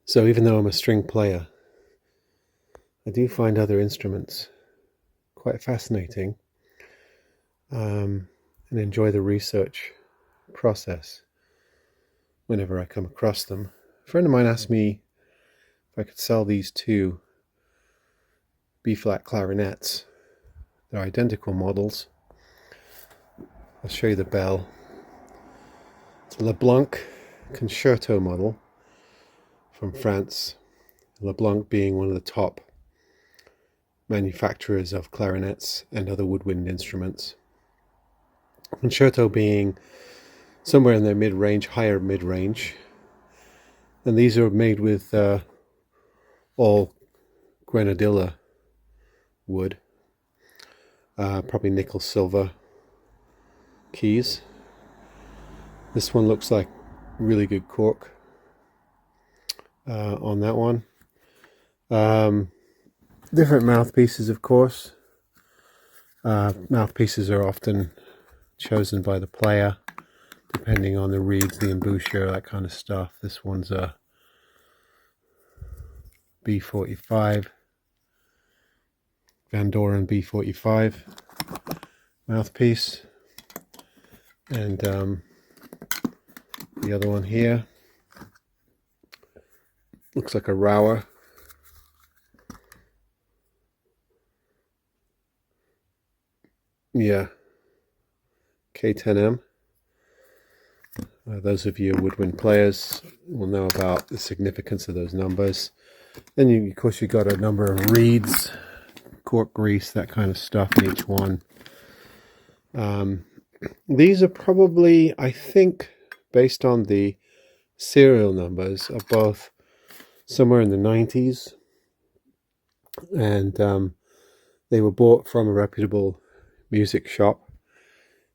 So even though I'm a string player, I do find other instruments quite fascinating, and enjoy the research process whenever I come across them. A friend of mine asked me if I could sell these two B-flat clarinets. They're identical models. I'll show you the bell. It's a Leblanc Concerto model from France. Leblanc being one of the top manufacturers of clarinets and other woodwind instruments. Concerto being somewhere in their mid-range, higher mid-range. And these are made with all grenadilla wood, probably nickel silver keys. This one looks like really good cork on that one. Different mouthpieces, of course. Mouthpieces are often chosen by the player depending on the reeds, the embouchure, that kind of stuff. This one's a B45, Van Doren B45 mouthpiece, and the other one here looks like a Rower. Yeah, K10M. Those of you woodwind players will know about the significance of those numbers. Then you, of course, you got a number of reeds, cork grease, that kind of stuff in each one. These are probably, I think, based on the serial numbers, are both somewhere in the 90s, and they were bought from a reputable music shop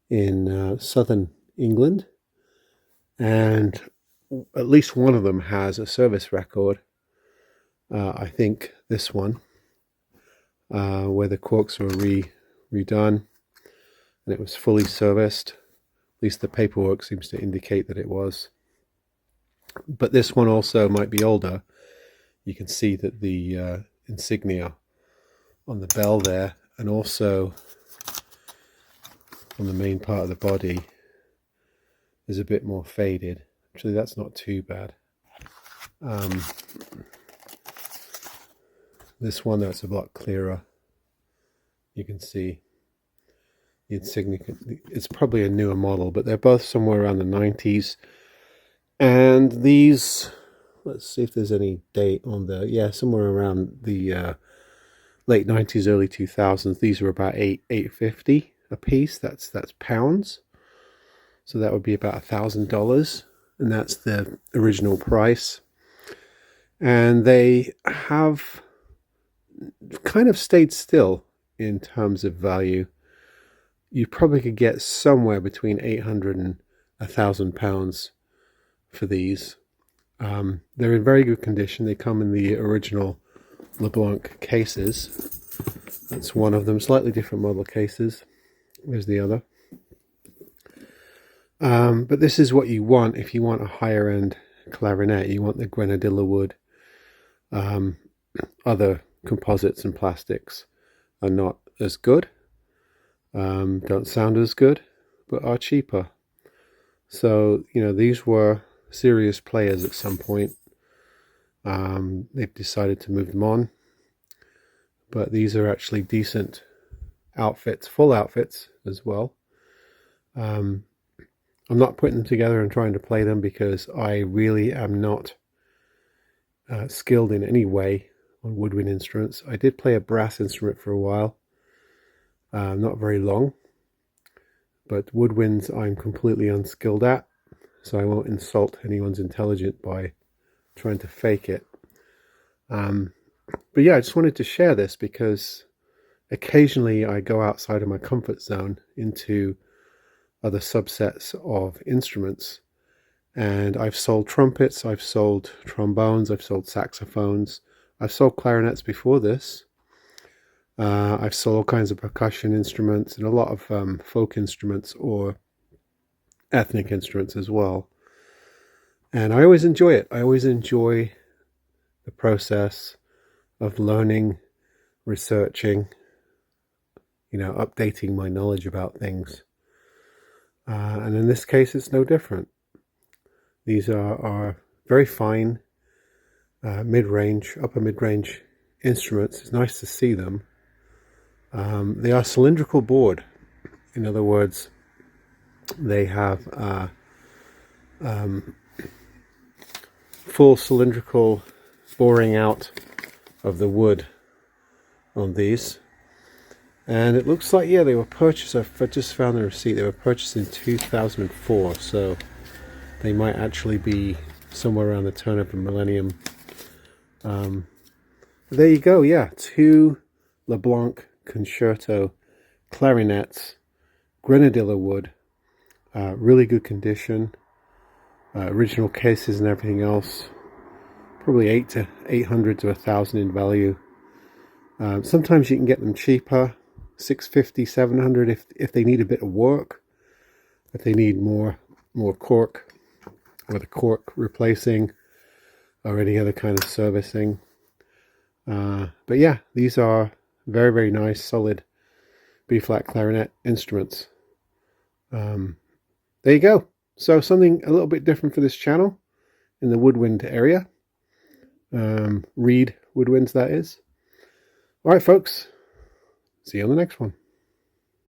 in southern England, and at least one of them has a service record. I think this one, where the corks were redone and it was fully serviced. At least the paperwork seems to indicate that it was. But this one also might be older. You can see that the insignia on the bell there, and also on the main part of the body, is a bit more faded. Actually, that's not too bad. This one, that's a lot clearer. You can see the insignia. It's probably a newer model, but they're both somewhere around the 90s. And these, let's see if there's any date on there. Yeah, somewhere around the late 90s, early 2000s. These were about $850 a piece. That's pounds. So that would be about $1,000, and that's the original price. And they have kind of stayed still in terms of value. You probably could get somewhere between 800 and £1,000 for these. They're in very good condition. They come in the original Leblanc cases. That's one of them. Slightly different model cases. There's the other. But this is what you want if you want a higher end clarinet. You want the grenadilla wood. Other composites and plastics are not as good, don't sound as good, but are cheaper. So, you know, these were serious players at some point. They've decided to move them on, but these are actually decent outfits, full outfits as well. I'm not putting them together and trying to play them because I really am not skilled in any way on woodwind instruments. I did play a brass instrument for a while, not very long, but woodwinds I'm completely unskilled at, so I won't insult anyone's intelligence by trying to fake it. But yeah, I just wanted to share this because occasionally I go outside of my comfort zone into other subsets of instruments, and I've sold trumpets, I've sold trombones, I've sold saxophones, I've sold clarinets before this. I've sold all kinds of percussion instruments and a lot of folk instruments or ethnic instruments as well. And I always enjoy it. I always enjoy the process of learning, researching, updating my knowledge about things. And in this case, it's no different. These are very fine mid-range, upper mid-range instruments. It's nice to see them. They are cylindrical bored. In other words, they have full cylindrical boring out of the wood on these. And it looks like, yeah, they were purchased, I just found the receipt, they were purchased in 2004, so they might actually be somewhere around the turn of the millennium. There you go, yeah, 2 Leblanc Concerto clarinets, grenadilla wood, really good condition, original cases and everything else, probably 800 to 1,000 in value. Sometimes you can get them cheaper, 650, 700 if they need a bit of work, if they need more cork, or the cork replacing, or any other kind of servicing. But yeah, these are very, very nice, solid B-flat clarinet instruments. There you go. So something a little bit different for this channel in the woodwind area. Reed woodwinds, that is. All right, folks. See you on the next one.